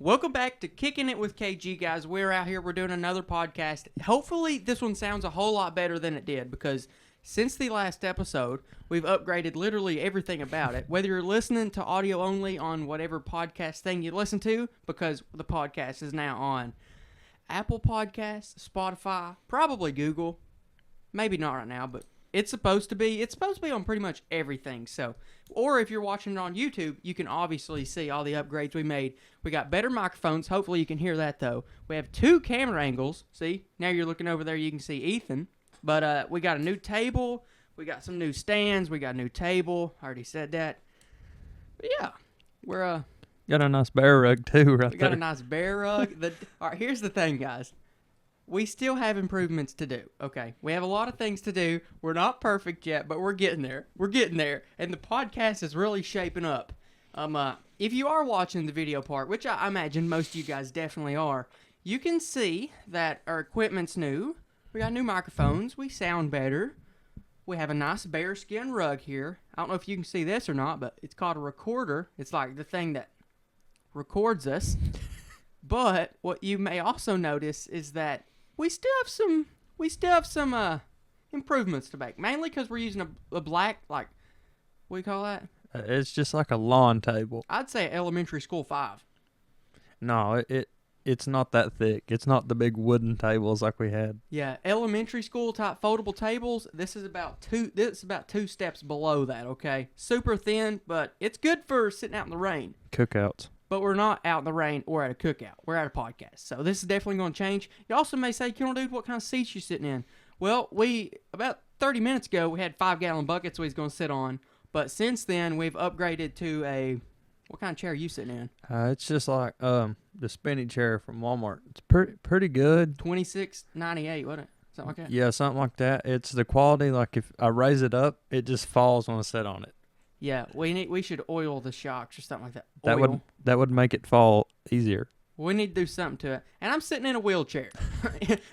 Welcome back to Kicking It with KG, guys. We're out here. We're doing another podcast. Hopefully, this one sounds a whole lot better than it did because since the last episode, we've upgraded literally everything about it. Whether you're listening to audio only on whatever podcast thing you listen to, because the podcast is now on Apple Podcasts, Spotify, probably Google. Maybe not right now, but it's supposed to be. It's supposed to be on pretty much everything. So, or if you're watching it on YouTube, you can obviously see all the upgrades we made. We got better microphones. Hopefully you can hear that, though. We have 2 camera angles. See? Now you're looking over there, you can see Ethan. But we got a new table. We got some new stands. We got a new table. I already said that. But yeah, we're got a nice bear rug too, right there. We got a nice bear rug. All right, here's the thing, guys. We still have improvements to do, okay? We have a lot of things to do. We're not perfect yet, but we're getting there. We're getting there, and the podcast is really shaping up. If you are watching the video part, which I imagine most of you guys definitely are, you can see that our equipment's new. We got new microphones. We sound better. We have a nice bearskin rug here. I don't know if you can see this or not, but it's called a recorder. It's like the thing that records us. But what you may also notice is that we still have some improvements to make. Mainly because we're using a black, like, what do you call that? It's just like a lawn table. I'd say elementary school 5. No, it's not that thick. It's not the big wooden tables like we had. Yeah, elementary school type foldable tables. This is about 2 steps below that. Okay, super thin, but it's good for sitting out in the rain. Cookouts. But we're not out in the rain or at a cookout. We're at a podcast. So this is definitely going to change. You also may say, dude, what kind of seats you sitting in? Well, about 30 minutes ago, we had 5-gallon buckets we was going to sit on. But since then, we've upgraded to what kind of chair are you sitting in? It's just like the spinny chair from Walmart. It's pretty good. $26.98, wasn't it? Something like that? Yeah, something like that. It's the quality, like if I raise it up, it just falls when I sit on it. Yeah, we should oil the shocks or something like that. That would make it fall easier. We need to do something to it. And I'm sitting in a wheelchair.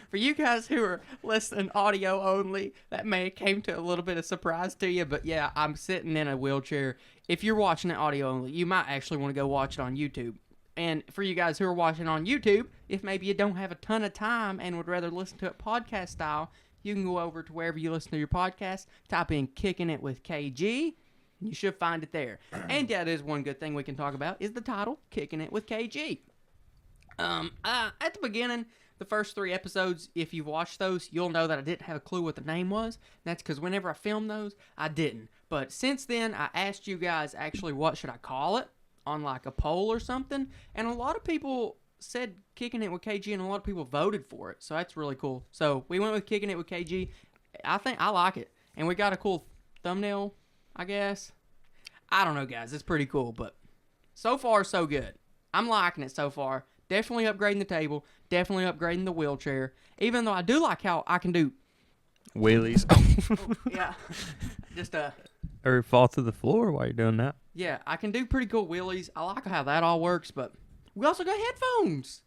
For you guys who are listening audio only, that may have came to a little bit of surprise to you, but yeah, I'm sitting in a wheelchair. If you're watching it audio only, you might actually want to go watch it on YouTube. And for you guys who are watching on YouTube, if maybe you don't have a ton of time and would rather listen to it podcast style, you can go over to wherever you listen to your podcast, type in Kicking It with KG, and you should find it there. And that is one good thing we can talk about, is the title, Kicking It with KG. At the beginning, the first 3 episodes, if you've watched those, you'll know that I didn't have a clue what the name was. That's because whenever I filmed those, I didn't. But since then, I asked you guys actually what should I call it on like a poll or something. And a lot of people said Kicking It with KG, and a lot of people voted for it. So that's really cool. So we went with Kicking It with KG. I think I like it. And we got a cool thumbnail, I guess. I don't know, guys. It's pretty cool. But so far, so good. I'm liking it so far. Definitely upgrading the table. Definitely upgrading the wheelchair. Even though I do like how I can do wheelies. Yeah. Just or fall to the floor while you're doing that. Yeah, I can do pretty cool wheelies. I like how that all works, but we also got headphones.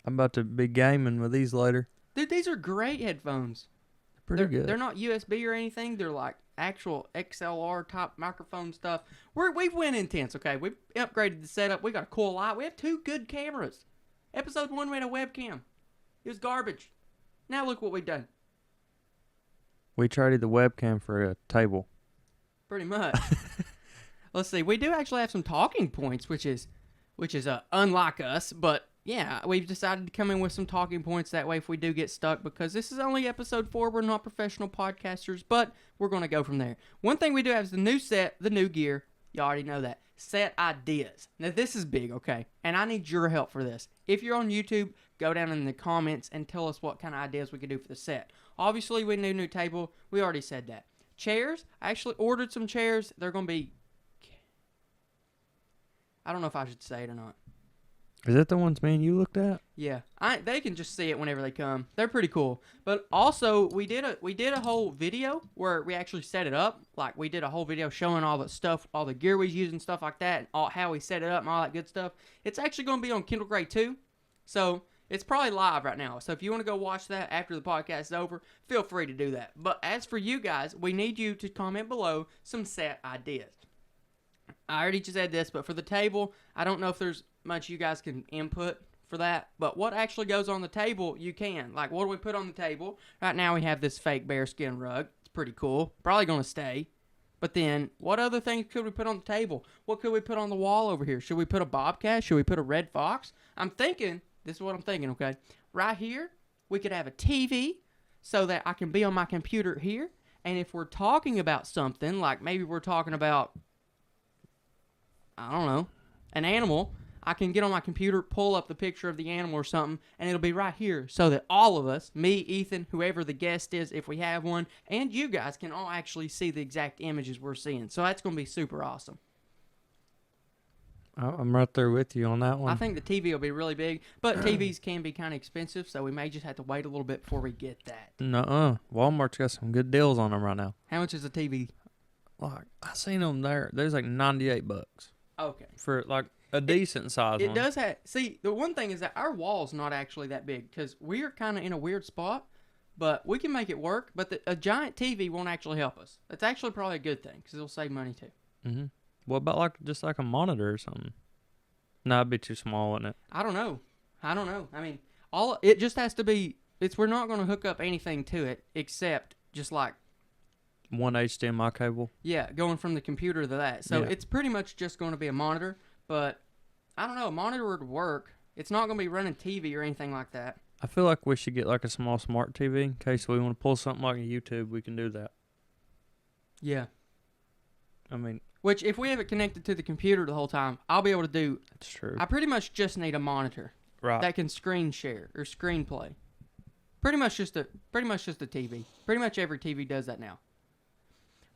I'm about to be gaming with these later. Dude, these are great headphones. Pretty good. They're not USB or anything. They're like actual XLR type microphone stuff. We've went intense, okay? We've upgraded the setup. We got a cool light. We have 2 good cameras. Episode 1, we had a webcam. It was garbage. Now look what we've done. We traded the webcam for a table. Pretty much. Let's see. We do actually have some talking points, which is unlike us, but yeah, we've decided to come in with some talking points that way if we do get stuck, because this is only episode 4. We're not professional podcasters, but we're going to go from there. One thing we do have is the new set, the new gear. You already know that. Set ideas. Now, this is big, okay? And I need your help for this. If you're on YouTube, go down in the comments and tell us what kind of ideas we could do for the set. Obviously, we need a new table. We already said that. Chairs. I actually ordered some chairs. They're going to be... I don't know if I should say it or not. Is that the ones me and you looked at? Yeah, they can just see it whenever they come. They're pretty cool. But also, we did a whole video where we actually set it up. Like, we did a whole video showing all the stuff, all the gear we use and stuff like that, and how we set it up and all that good stuff. It's actually going to be on Kindle Grade 2, so it's probably live right now. So if you want to go watch that after the podcast is over, feel free to do that. But as for you guys, we need you to comment below some set ideas. I already just said this, but for the table, I don't know if there's much you guys can input for that, but what actually goes on the table, you can. Like, what do we put on the table? Right now we have this fake bearskin rug. It's pretty cool. Probably going to stay. But then, what other things could we put on the table? What could we put on the wall over here? Should we put a bobcat? Should we put a red fox? I'm thinking, this is what I'm thinking, okay? Right here, we could have a TV so that I can be on my computer here. And if we're talking about something, like maybe we're talking about, I don't know, an animal, I can get on my computer, pull up the picture of the animal or something, and it'll be right here so that all of us, me, Ethan, whoever the guest is, if we have one, and you guys can all actually see the exact images we're seeing. So that's going to be super awesome. I'm right there with you on that one. I think the TV will be really big, but TVs can be kind of expensive, so we may just have to wait a little bit before we get that. Nuh-uh. Walmart's got some good deals on them right now. How much is a TV? Like, I seen them there. There's like $98 Okay. for like a decent size one. It does have. See, the one thing is that our wall's not actually that big because we're kind of in a weird spot, but we can make it work. But a giant TV won't actually help us. That's actually probably a good thing because it'll save money too. Mm-hmm. What about like just like a monitor or something? No, it'd be too small, wouldn't it? I don't know. I mean, it just has to be. We're not going to hook up anything to it except just like one HDMI cable. Yeah, going from the computer to that. So Yeah. it's pretty much just going to be a monitor. But I don't know. A monitor would work. It's not going to be running TV or anything like that. I feel like we should get like a small smart TV in case we want to pull something like a YouTube. We can do that. Yeah. I mean, Which, if we have it connected to the computer the whole time, I'll be able to do. that's true. I pretty much just need a monitor Right. that can screen share or screen play. Pretty much just a TV. Pretty much every TV does that now.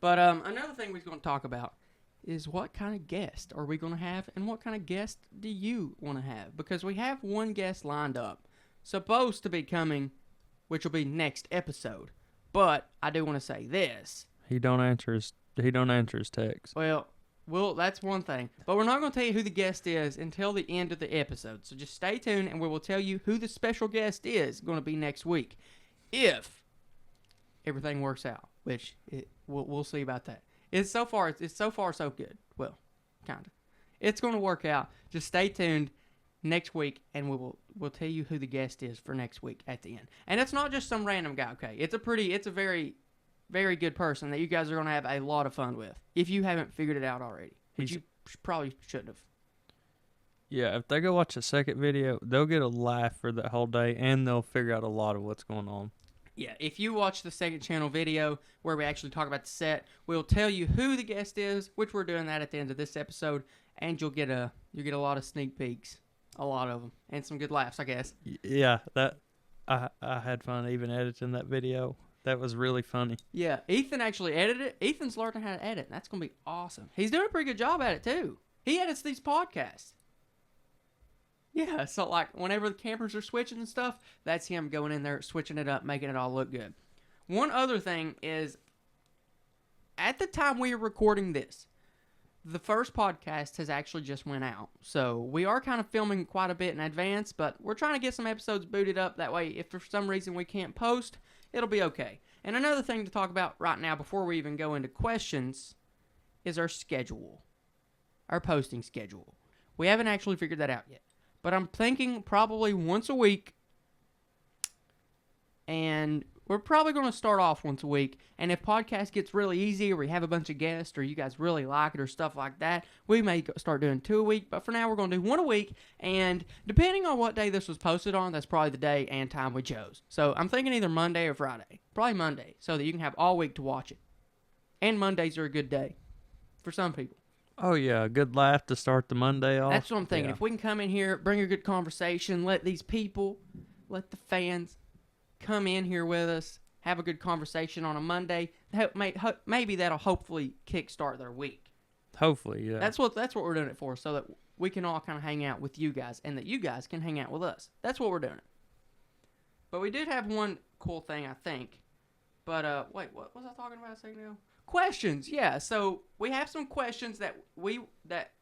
But another thing we're going to talk about is what kind of guest are we going to have, and what kind of guest do you want to have? Because we have one guest lined up, supposed to be coming, which will be next episode. But I do want to say this. He don't answer his text. Well, that's one thing. But we're not going to tell you who the guest is until the end of the episode. So just stay tuned, and we will tell you who the special guest is going to be next week, if everything works out. Which we'll see about that. It's so far so good. Well, kind of. It's going to work out. Just stay tuned next week, and we'll tell you who the guest is for next week at the end. And it's not just some random guy. Okay, it's a very, very good person that you guys are going to have a lot of fun with. If you haven't figured it out already, which you probably shouldn't have. Yeah, if they go watch the second video, they'll get a laugh for that whole day, and they'll figure out a lot of what's going on. Yeah, if you watch the second channel video where we actually talk about the set, we'll tell you who the guest is, which we're doing that at the end of this episode, and you'll get a lot of sneak peeks, a lot of them, and some good laughs, I guess. Yeah, that I had fun even editing that video. That was really funny. Yeah, Ethan actually edited it. Ethan's learning how to edit, and that's going to be awesome. He's doing a pretty good job at it, too. He edits these podcasts. Yeah, so like whenever the cameras are switching and stuff, that's him going in there, switching it up, making it all look good. One other thing is, at the time we are recording this, the first podcast has actually just went out. So we are kind of filming quite a bit in advance, but we're trying to get some episodes booted up. That way, if for some reason we can't post, it'll be okay. And another thing to talk about right now before we even go into questions is our schedule, our posting schedule. We haven't actually figured that out yet. But I'm thinking probably once a week, and we're probably going to start off once a week. And if podcast gets really easy, or we have a bunch of guests, or you guys really like it, or stuff like that, we may start doing 2 a week. But for now, we're going to do 1 a week. And depending on what day this was posted on, that's probably the day and time we chose. So I'm thinking either Monday or Friday. Probably Monday, so that you can have all week to watch it. And Mondays are a good day for some people. Oh, yeah, a good laugh to start the Monday off. That's what I'm thinking. Yeah. If we can come in here, bring a good conversation, let the fans come in here with us, have a good conversation on a Monday, maybe that'll hopefully kickstart their week. Hopefully, yeah. That's what we're doing it for, so that we can all kind of hang out with you guys, and that you guys can hang out with us. That's what we're doing it. But we did have one cool thing, I think. But, wait, what was I talking about a second ago? Questions, yeah. So we have some questions that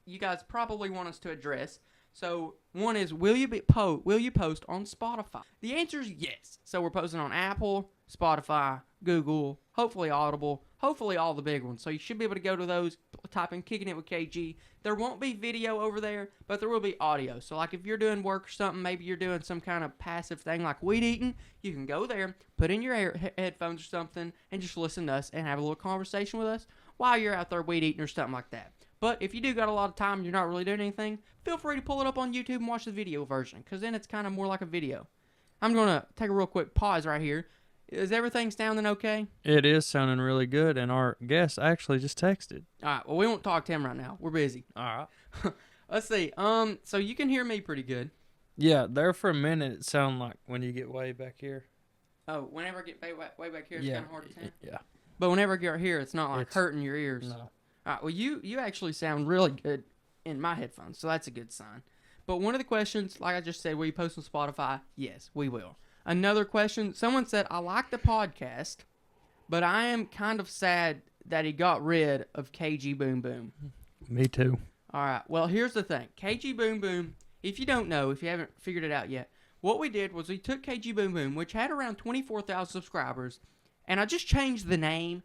you guys probably want us to address. So one is, will you post on Spotify? The answer is yes. So we're posting on Apple, Spotify, Google, hopefully Audible, hopefully all the big ones. So you should be able to go to those, type in Kicking It with KG. There won't be video over there, but there will be audio. So like if you're doing work or something, maybe you're doing some kind of passive thing like weed eating, you can go there, put in your headphones or something, and just listen to us and have a little conversation with us while you're out there weed eating or something like that. But if you do got a lot of time and you're not really doing anything, feel free to pull it up on YouTube and watch the video version, because then it's kind of more like a video. I'm going to take a real quick pause right here. Is everything sounding okay? It is sounding really good, and our guest actually just texted. All right, well, we won't talk to him right now. We're busy. All right. Let's see. So you can hear me pretty good. Yeah, there for a minute it sounded like when you get way back here. Oh, whenever I get way back here, it's kind of hard to tell? Yeah. But whenever I get here, it's not like hurting your ears. No. All right, well, you actually sound really good in my headphones, so that's a good sign. But one of the questions, like I just said, will you post on Spotify? Yes, we will. Another question, someone said, I like the podcast, but I am kind of sad that he got rid of KG Boom Boom. Me too. All right, well, here's the thing. KG Boom Boom, if you don't know, if you haven't figured it out yet, what we did was we took KG Boom Boom, which had around 24,000 subscribers, and I just changed the name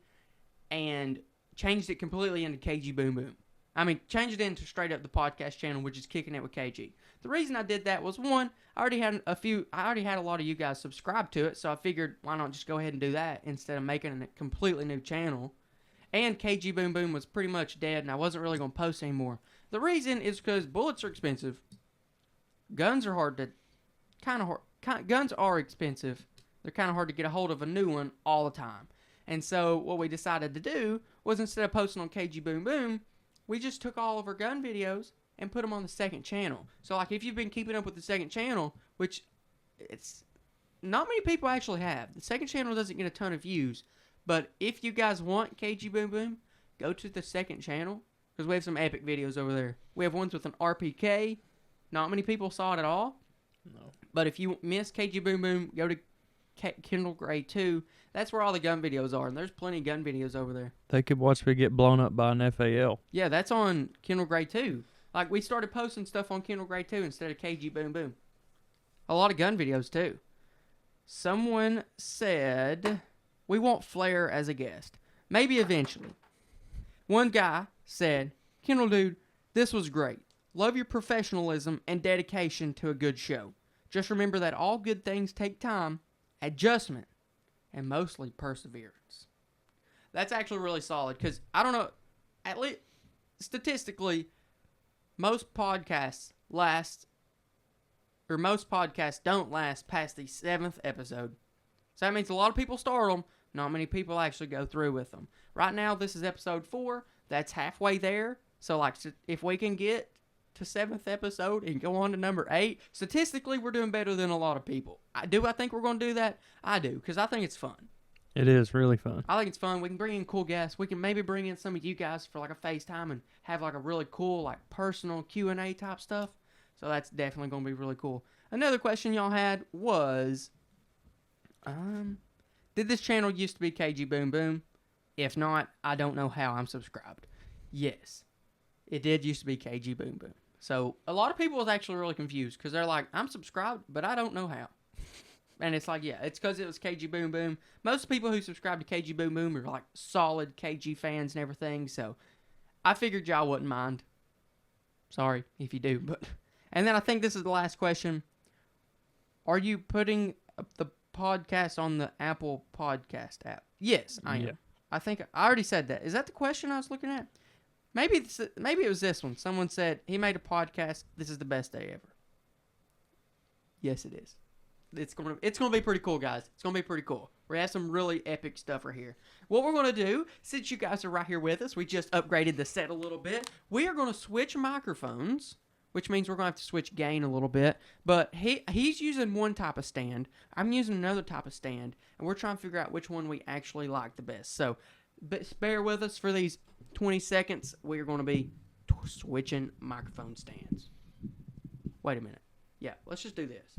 and changed it completely into KG Boom Boom. I mean, changed it into straight up the podcast channel, which is Kicking It with KG. The reason I did that was, one, I already had a lot of you guys subscribed to it, so I figured why not just go ahead and do that instead of making a completely new channel. And KG Boom Boom was pretty much dead, and I wasn't really going to post anymore. The reason is because bullets are expensive. Guns are Guns are expensive. They're kind of hard to get a hold of a new one all the time. And so what we decided to do was, instead of posting on KG Boom Boom, we just took all of our gun videos and put them on the second channel. So, like, if you've been keeping up with the second channel, which it's not many people actually have. The second channel doesn't get a ton of views. But if you guys want KG Boom Boom, go to the second channel, because we have some epic videos over there. We have ones with an RPK. Not many people saw it at all. No. But if you miss KG Boom Boom, go to Kindle Gray 2. That's where all the gun videos are, and there's plenty of gun videos over there. They could watch me get blown up by an FAL. Yeah, that's on Kindle Gray 2. Like, we started posting stuff on Kindle Gray 2 instead of KG Boom Boom. A lot of gun videos, too. Someone said, we want Flair as a guest. Maybe eventually. One guy said, Kindle Dude, this was great. Love your professionalism and dedication to a good show. Just remember that all good things take time, adjustment, and mostly perseverance. That's actually really solid, because I don't know, at least statistically, most podcasts don't last past the 7th episode. So that means a lot of people start them, not many people actually go through with them. Right now, this is episode 4. That's halfway there. So, like, if we can get to 7th episode and go on to number 8, statistically, we're doing better than a lot of people. I think we're going to do that? I do, because I think it's fun. It is really fun. I think it's fun. We can bring in cool guests. We can maybe bring in some of you guys for like a FaceTime and have like a really cool, like, personal Q&A type stuff. So that's definitely going to be really cool. Another question y'all had was, did this channel used to be KG Boom Boom? If not, I don't know how I'm subscribed. Yes, it did used to be KG Boom Boom. So a lot of people was actually really confused, because they're like, I'm subscribed, but I don't know how. And it's like, yeah, it's because it was KG Boom Boom. Most people who subscribe to KG Boom Boom are like solid KG fans and everything. So I figured y'all wouldn't mind. Sorry if you do. And then I think this is the last question. Are you putting up the podcast on the Apple Podcast app? Yes, I am. Yeah. I think I already said that. Is that the question I was looking at? Maybe it was this one. Someone said he made a podcast. This is the best day ever. Yes, it is. It's gonna be pretty cool, guys. It's gonna be pretty cool. We have some really epic stuff right here. What we're gonna do, since you guys are right here with us, we just upgraded the set a little bit. We are gonna switch microphones, which means we're gonna have to switch gain a little bit. But he's using one type of stand. I'm using another type of stand, and we're trying to figure out which one we actually like the best. So, bear with us for these 20 seconds. We are gonna be switching microphone stands. Wait a minute. Yeah, let's just do this.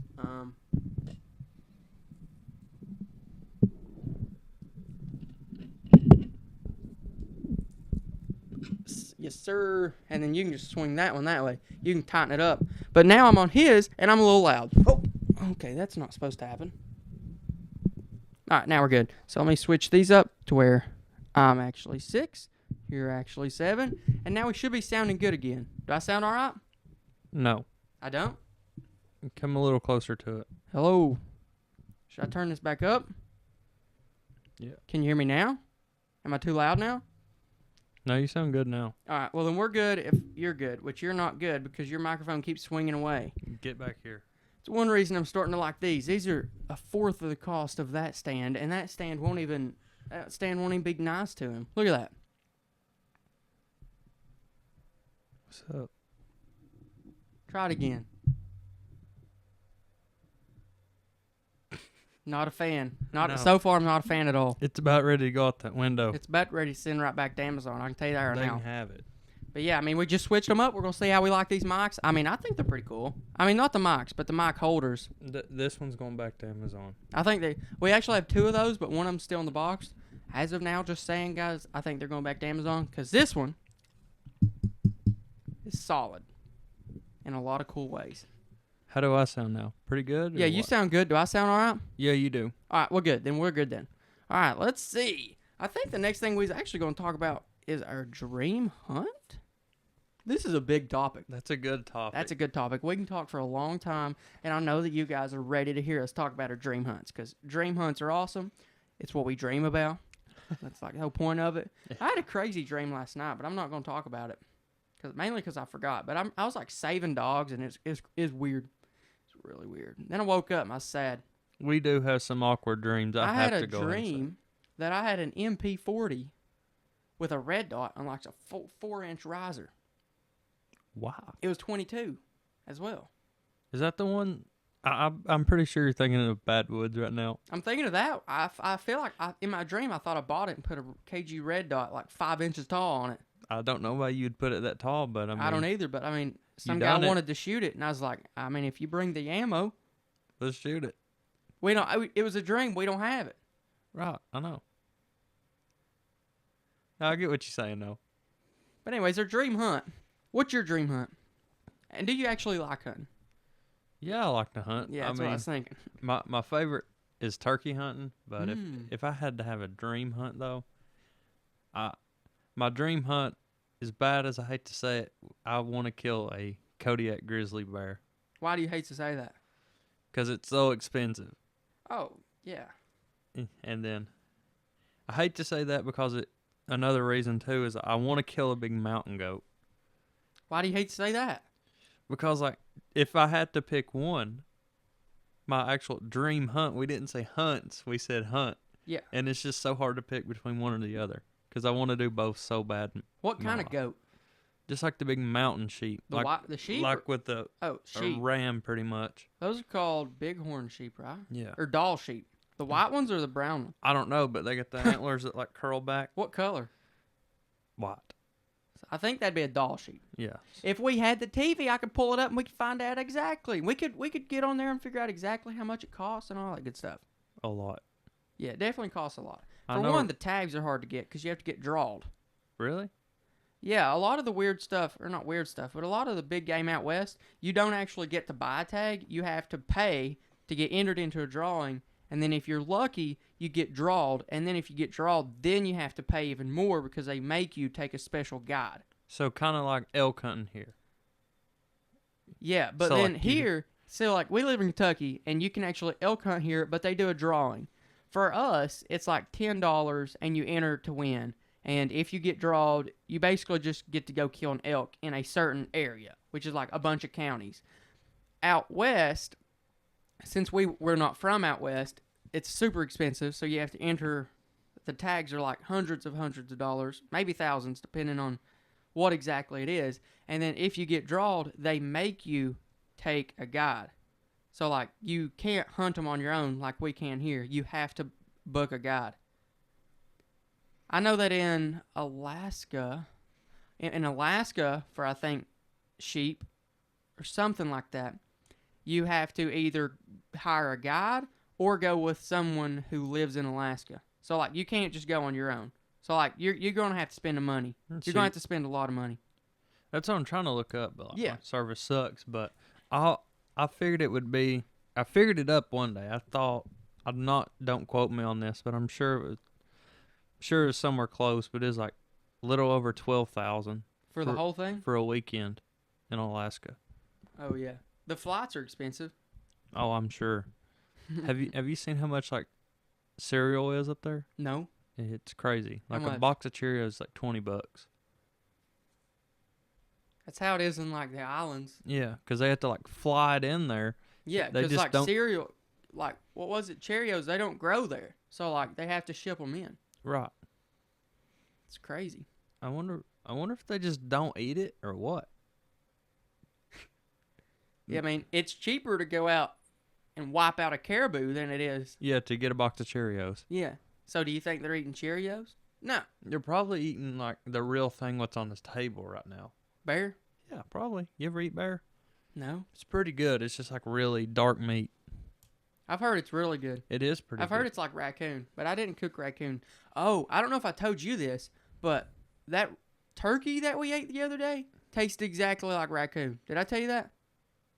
Yes, sir. And then you can just swing that one that way. You can tighten it up. But now I'm on his, and I'm a little loud. Oh, okay, that's not supposed to happen. All right, now we're good. So let me switch these up to where I'm actually 6. You're actually 7. And now we should be sounding good again. Do I sound all right? No. I don't? Come a little closer to it. Hello. Should I turn this back up? Yeah. Can you hear me now? Am I too loud now? No, you sound good now. All right. Well, then we're good if you're good, which you're not good because your microphone keeps swinging away. Get back here. It's one reason I'm starting to like these. These are a fourth of the cost of that stand, and that stand won't even be nice to him. Look at that. What's up? Try it again. Not a fan. No. So far. I'm not a fan at all. It's about ready to go out that window. It's about ready to send right back to Amazon. I can tell you that right They now. can have it. But yeah, I mean, we just switched them up. We're gonna see how we like these mics. I mean, I think they're pretty cool. I mean, not the mics, but the mic holders. This one's going back to Amazon. I think we actually have 2 of those, but one of them's still in the box. As of now, just saying, guys, I think they're going back to Amazon because this one is solid in a lot of cool ways. How do I sound now? Pretty good? Yeah, you sound good. Do I sound all right? Yeah, you do. All right, we're good. Then we're good then. All right, let's see. I think the next thing we're actually going to talk about is our dream hunt. This is a big topic. That's a good topic. That's a good topic. We can talk for a long time, and I know that you guys are ready to hear us talk about our dream hunts because dream hunts are awesome. It's what we dream about. That's like the whole point of it. I had a crazy dream last night, but I'm not going to talk about it mainly because I forgot. But I was like saving dogs, and it's weird. It's really weird. Then I woke up and I was sad. We do have some awkward dreams. I have had to a go dream that I had an Ep.4 with a red dot on like a 4-inch riser. Wow. It was 22 as well. Is that the one? I'm pretty sure you're thinking of Badwoods right now. I'm thinking of that. I feel like in my dream I thought I bought it and put a KG red dot like 5 inches tall on it. I don't know why you'd put it that tall, but I don't either. But I mean, some You guy done it. wanted to shoot it, and I was like, I mean, if you bring the ammo, let's shoot it. we don't. It was a dream. We don't have it. Right, I know. I get what you're saying, though. But anyways, our dream hunt. What's your dream hunt? And do you actually like hunting? Yeah, I like to hunt. Yeah, that's what I was thinking. My favorite is turkey hunting, but Mm. if I had to have a dream hunt, though, my dream hunt, as bad as I hate to say it, I want to kill a Kodiak grizzly bear Why do you hate to say that? because it's so expensive. Oh, yeah. And then I hate to say that because another reason, too, is I want to kill a big mountain goat. Why do you hate to say that? Because, like, if I had to pick one, my actual dream hunt, we didn't say hunts, we said hunt. Yeah. And it's just so hard to pick between one or the other because I want to do both so bad. What kind of goat? Just like the big mountain sheep. The sheep? Like with a sheep. ram, pretty much. Those are called bighorn sheep, right? Yeah. Or doll sheep. The white ones or the brown ones? I don't know, but they got the antlers that, like, curl back. What color? White. I think that'd be a doll sheep. Yeah. If we had the TV, I could pull it up and we could find out exactly. We could get on there and figure out exactly how much it costs and all that good stuff. A lot. Yeah, it definitely costs a lot. I For know. one, the tags are hard to get because you have to get drawed. Really? Yeah, a lot of the weird stuff, or not weird stuff, but a lot of the big game out west, you don't actually get to buy a tag. You have to pay to get entered into a drawing. And then if you're lucky, you get drawed. And then if you get drawed, then you have to pay even more because they make you take a special guide. So kind of like elk hunting here. Yeah, but So, then like, here, so like we live in Kentucky, and you can actually elk hunt here, but they do a drawing. For us, it's like $10, and you enter to win. And if you get drawed, you basically just get to go kill an elk in a certain area, which is like a bunch of counties. Out west, since we're not from out west, it's super expensive, so you have to enter. The tags are like hundreds of dollars, maybe thousands, depending on what exactly it is. And then if you get drawed, they make you take a guide. So, like, you can't hunt them on your own like we can here. You have to book a guide. I know that in Alaska, for, I think, sheep or something like that, you have to either hire a guide or go with someone who lives in Alaska. So, like, you can't just go on your own. So, like, you're going to have to spend the money. You're going to have to spend a lot of money. That's what I'm trying to look up. But, like, Yeah. my service sucks, but I figured it would be. I figured it up one day. I thought don't quote me on this, but I'm sure it was Sure, it's somewhere close, but it's like a little over 12,000 For the whole thing? for a weekend in Alaska. Oh yeah. The flights are expensive. Oh, I'm sure. Have you seen how much like cereal is up there? No. It's crazy. How Like a much? box of Cheerios is like $20. That's how it is in like the islands. Yeah, because they have to like fly it in there. Yeah, They because just like don't. cereal, like what was it? Cheerios, they don't grow there, so like they have to ship them in. Right. It's crazy. I wonder if they just don't eat it or what. Yeah, I mean it's cheaper to go out and wipe out a caribou than it is. Yeah, to get a box of Cheerios. Yeah. So do you think they're eating Cheerios? No. You're probably eating like the real thing what's on this table right now. Bear? Yeah, probably. You ever eat bear? No. It's pretty good. It's just like really dark meat. I've heard it's really good. It is pretty I've good. heard it's like raccoon, but I didn't cook raccoon. Oh, I don't know if I told you this, but that turkey that we ate the other day tasted exactly like raccoon. Did I tell you that?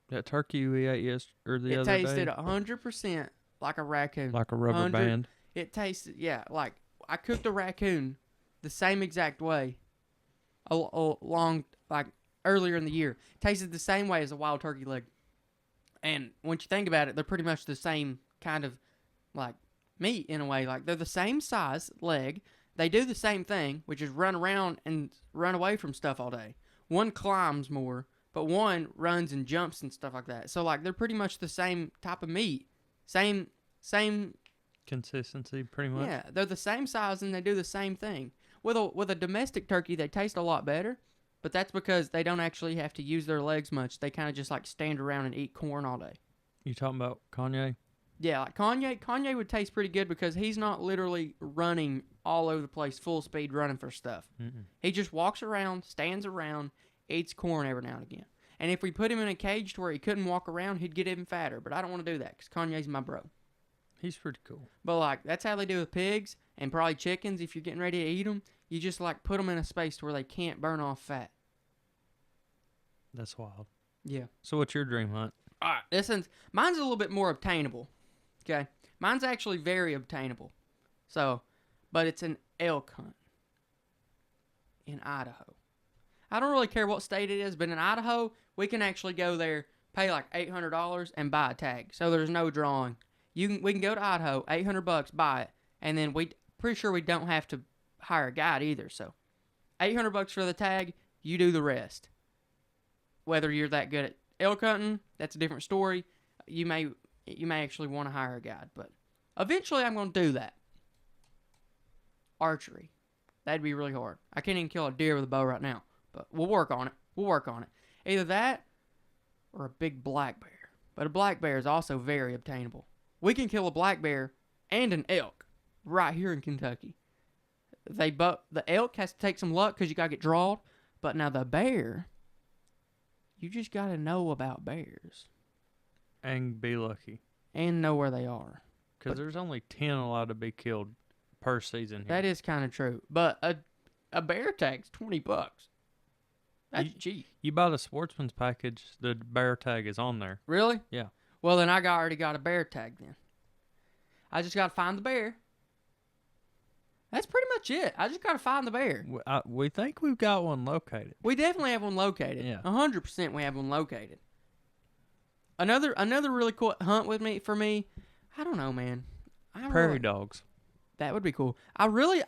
That turkey we ate the other It day. tasted 100% like a raccoon. Like a rubber 100 band. It tasted, yeah, like I cooked a raccoon the same exact way earlier in the year. Tasted the same way as a wild turkey leg. And once you think about it, they're pretty much the same kind of like meat in a way. Like they're the same size leg. They do the same thing, which is run around and run away from stuff all day. One climbs more, but one runs and jumps and stuff like that. So like they're pretty much the same type of meat. Same Consistency, pretty much. yeah, they're the same size and they do the same thing. With a domestic turkey, they taste a lot better, but that's because they don't actually have to use their legs much. They kind of just like stand around and eat corn all day. You talking about Kanye? Yeah, like Kanye would taste pretty good because he's not literally running all over the place, full speed running for stuff. Mm-mm. He just walks around, stands around, eats corn every now and again. And if we put him in a cage to where he couldn't walk around, he'd get even fatter. But I don't want to do that because Kanye's my bro. He's pretty cool. But like that's how they do with pigs and probably chickens. If you're getting ready to eat them, you just like put them in a space to where they can't burn off fat. That's wild. Yeah. So what's your dream hunt? All right. Mine's a little bit more obtainable. Okay. Mine's actually very obtainable. So, but it's an elk hunt in Idaho. I don't really care what state it is, but in Idaho, we can actually go there, pay like $800 and buy a tag. So there's no drawing. We can go to Idaho, $800, buy it, and then pretty sure we don't have to hire a guide either. So, $800 for the tag, you do the rest. Whether you're that good at elk hunting, that's a different story. You may actually want to hire a guide, but eventually I'm going to do that. Archery, that'd be really hard. I can't even kill a deer with a bow right now, but we'll work on it. Either that or a big black bear. But a black bear is also very obtainable. We can kill a black bear and an elk right here in Kentucky. The elk has to take some luck because you got to get drawed. But now the bear, you just got to know about bears. And be lucky. And know where they are. Because there's only 10 allowed to be killed per season here. That is kind of true. But a bear tag's $20. That's cheap. You buy the sportsman's package, the bear tag is on there. Really? Yeah. Well, then I already got a bear tag then. I just got to find the bear. That's pretty much it. I just got to find the bear. We think we've got one located. We definitely have one located. Yeah. 100% we have one located. Another really cool hunt for me, I don't know, man. Prairie dogs. That would be cool. I really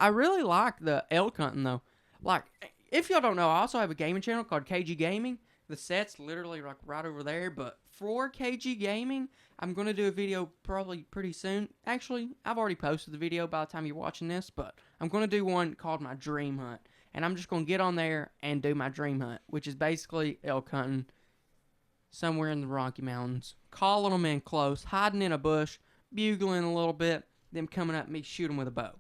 like the elk hunting, though. Like, if y'all don't know, I also have a gaming channel called KG Gaming. The set's literally like right over there, but for KG Gaming, I'm going to do a video probably pretty soon. Actually, I've already posted the video by the time you're watching this, but I'm going to do one called my dream hunt. And I'm just going to get on there and do my dream hunt, which is basically elk hunting somewhere in the Rocky Mountains. Calling them in close, hiding in a bush, bugling a little bit, them coming up at me, shoot them with a bow.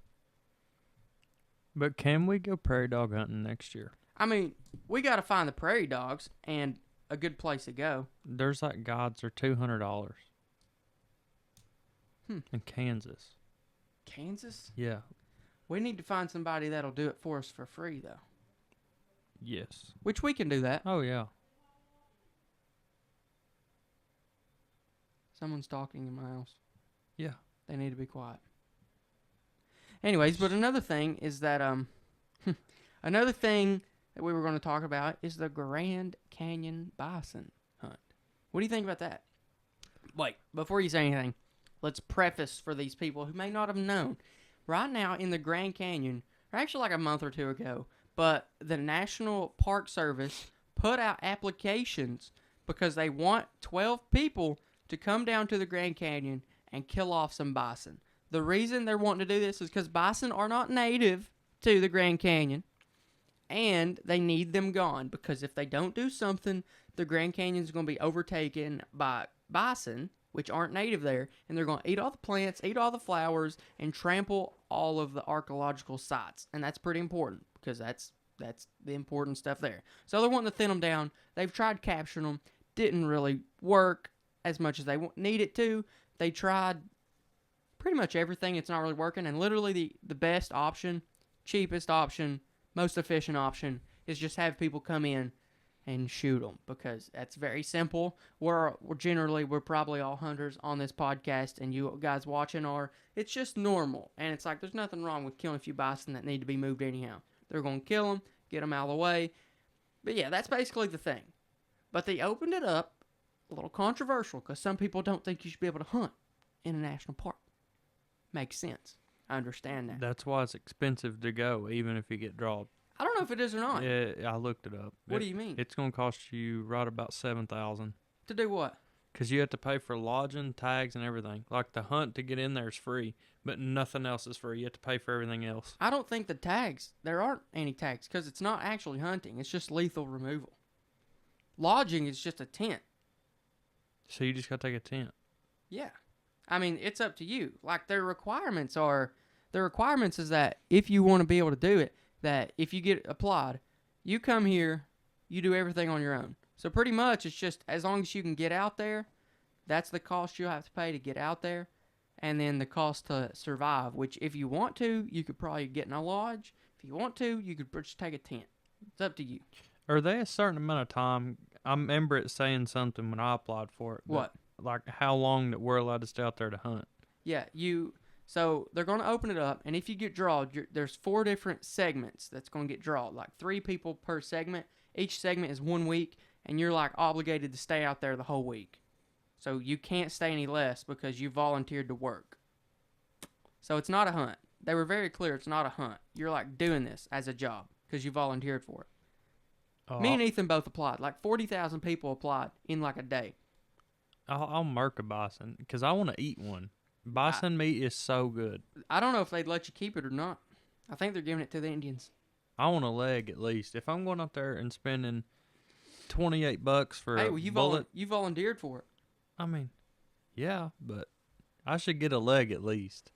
But can we go prairie dog hunting next year? I mean, we got to find the prairie dogs and a good place to go. There's like guides are $200. In Kansas. Kansas? Yeah. We need to find somebody that'll do it for us for free, though. Yes. Which we can do that. Oh, yeah. Someone's talking in my house. Yeah. They need to be quiet. Anyways, but another thing is that another thing that we were going to talk about is the Grand Canyon bison hunt. What do you think about that? Wait, before you say anything, let's preface for these people who may not have known. Right now in the Grand Canyon, or actually like a month or two ago, but the National Park Service put out applications because they want 12 people to come down to the Grand Canyon and kill off some bison. The reason they're wanting to do this is because bison are not native to the Grand Canyon, and they need them gone because if they don't do something, the Grand Canyon is going to be overtaken by bison, which aren't native there, and they're going to eat all the plants, eat all the flowers, and trample all of the archaeological sites. And that's pretty important because that's the important stuff there. So they're wanting to thin them down. They've tried capturing them. Didn't really work as much as they need it to. They tried pretty much everything. It's not really working. And literally the best option, cheapest option, most efficient option is just have people come in and shoot them because that's very simple. We're probably all hunters on this podcast, and you guys watching are. It's just normal, and it's like there's nothing wrong with killing a few bison that need to be moved anyhow. They're going to kill them, get them out of the way. But yeah, that's basically the thing. But they opened it up, a little controversial, because some people don't think you should be able to hunt in a national park. Makes sense. I understand that. That's why it's expensive to go, even if you get drawed. I don't know if it is or not. Yeah, I looked it up. What do you mean? It's going to cost you right about $7,000. To do what? Because you have to pay for lodging, tags, and everything. Like the hunt to get in there is free, but nothing else is free. You have to pay for everything else. I don't think the tags, there aren't any tags because it's not actually hunting. It's just lethal removal. Lodging is just a tent. So you just got to take a tent. Yeah. I mean, it's up to you. Like their requirements is that if you want to be able to do it, that if you get applied, you come here, you do everything on your own. So pretty much it's just as long as you can get out there, that's the cost you'll have to pay to get out there. And then the cost to survive, which if you want to, you could probably get in a lodge. If you want to, you could just take a tent. It's up to you. Are they a certain amount of time? I remember it saying something when I applied for it. What? Like how long that we're allowed to stay out there to hunt. Yeah, so they're going to open it up, and if you get drawed, there's 4 different segments that's going to get drawed, like 3 people per segment. Each segment is 1 week, and you're like obligated to stay out there the whole week. So you can't stay any less because you volunteered to work. So it's not a hunt. They were very clear it's not a hunt. You're like doing this as a job because you volunteered for it. Me and Ethan both applied. Like 40,000 people applied in like a day. I'll mark a bison because I want to eat one. Bison meat is so good. I don't know if they'd let you keep it or not. I think they're giving it to the Indians. I want a leg at least. If I'm going out there and spending $28 for a bullet, you volunteered for it. I mean, yeah, but I should get a leg at least.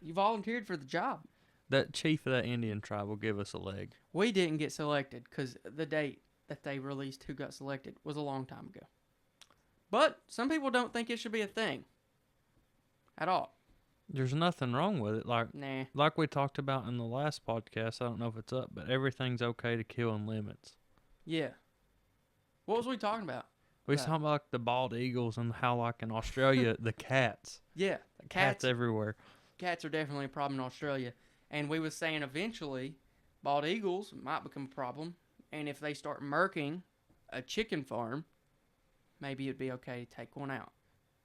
You volunteered for the job. That chief of that Indian tribe will give us a leg. We didn't get selected because the date that they released who got selected was a long time ago. But some people don't think it should be a thing at all. There's nothing wrong with it. Nah. Like we talked about in the last podcast, I don't know if it's up, but everything's okay to kill in limits. Yeah. What was we talking about? We was talking about like the bald eagles and how like in Australia, the cats. Yeah. Cats everywhere. Cats are definitely a problem in Australia. And we was saying eventually bald eagles might become a problem. And if they start murking a chicken farm, maybe it'd be okay to take one out.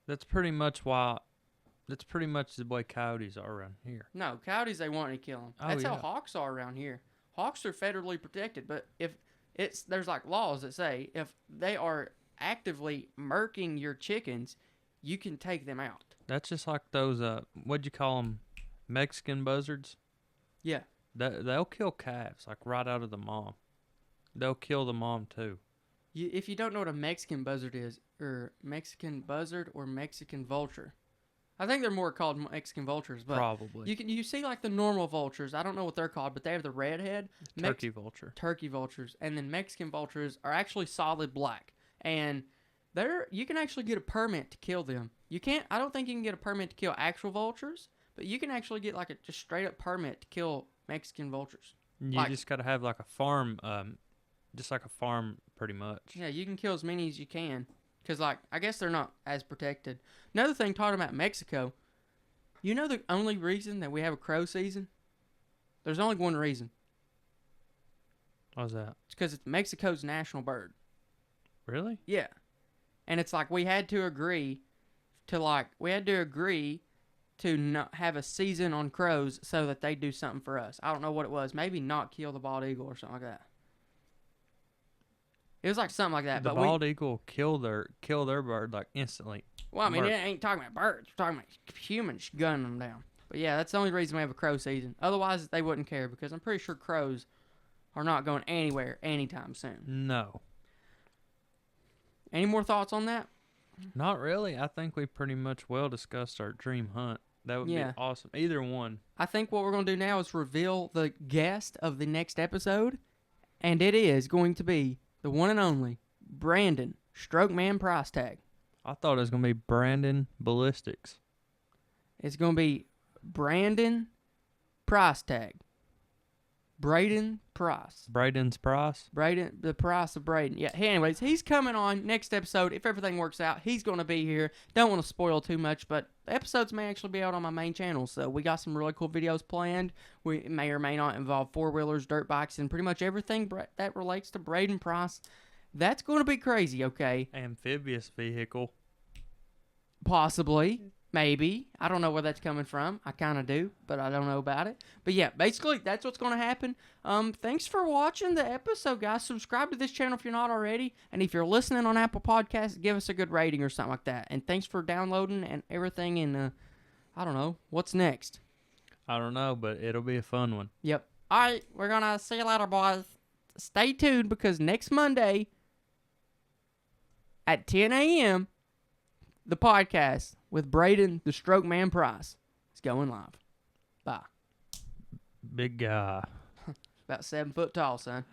That's pretty much the way coyotes are around here. No, coyotes, they want to kill them. That's how hawks are around here. Hawks are federally protected, but there's like laws that say if they are actively murking your chickens, you can take them out. That's just like those, what'd you call them, Mexican buzzards? Yeah. They'll kill calves, like right out of the mom. They'll kill the mom too. If you don't know what a Mexican buzzard is, or Mexican buzzard or Mexican vulture, I think they're more called Mexican vultures, but probably you see like the normal vultures. I don't know what they're called, but they have the red head. Turkey vulture. Turkey vultures, and then Mexican vultures are actually solid black, and you can actually get a permit to kill them. You can't. I don't think you can get a permit to kill actual vultures, but you can actually get like a just straight up permit to kill Mexican vultures. You just got to have like a farm, just like a farm, pretty much. Yeah, you can kill as many as you can. Because, like, I guess they're not as protected. Another thing, talking about Mexico, you know the only reason that we have a crow season There's only one reason. What's that? It's because it's Mexico's national bird. Really? Yeah. And it's like we had to agree to not have a season on crows so that they do something for us. I don't know what it was. Maybe not kill the bald eagle or something like that. It was like something like that. The bald eagle kill their bird like instantly. Well, I mean, it ain't talking about birds. We're talking about humans gunning them down. But yeah, that's the only reason we have a crow season. Otherwise, they wouldn't care because I'm pretty sure crows are not going anywhere anytime soon. No. Any more thoughts on that? Not really. I think we pretty much well discussed our dream hunt. That would be awesome. Either one. I think what we're going to do now is reveal the guest of the next episode. And it is going to be the one and only Brandon Strokeman Price Tag. I thought it was going to be Brandon Ballistics. It's going to be Brandon Price Tag. Braden Price. Braden's Price? Braden, the price of Braden. Yeah, anyways, he's coming on next episode. If everything works out, he's going to be here. Don't want to spoil too much, but the episodes may actually be out on my main channel, so we got some really cool videos planned. We may or may not involve four-wheelers, dirt bikes, and pretty much everything that relates to Braden Price. That's going to be crazy, okay? Amphibious vehicle. Possibly. Maybe. I don't know where that's coming from. I kind of do, but I don't know about it. But yeah, basically, that's what's going to happen. Thanks for watching the episode, guys. Subscribe to this channel if you're not already. And if you're listening on Apple Podcasts, give us a good rating or something like that. And thanks for downloading and everything. And I don't know. What's next? I don't know, but it'll be a fun one. Yep. All right. We're going to see you later, boys. Stay tuned because next Monday at 10 a.m., the podcast with Braden, the Stroke Man Price, is going live. Bye. Big guy. About 7 foot tall, son.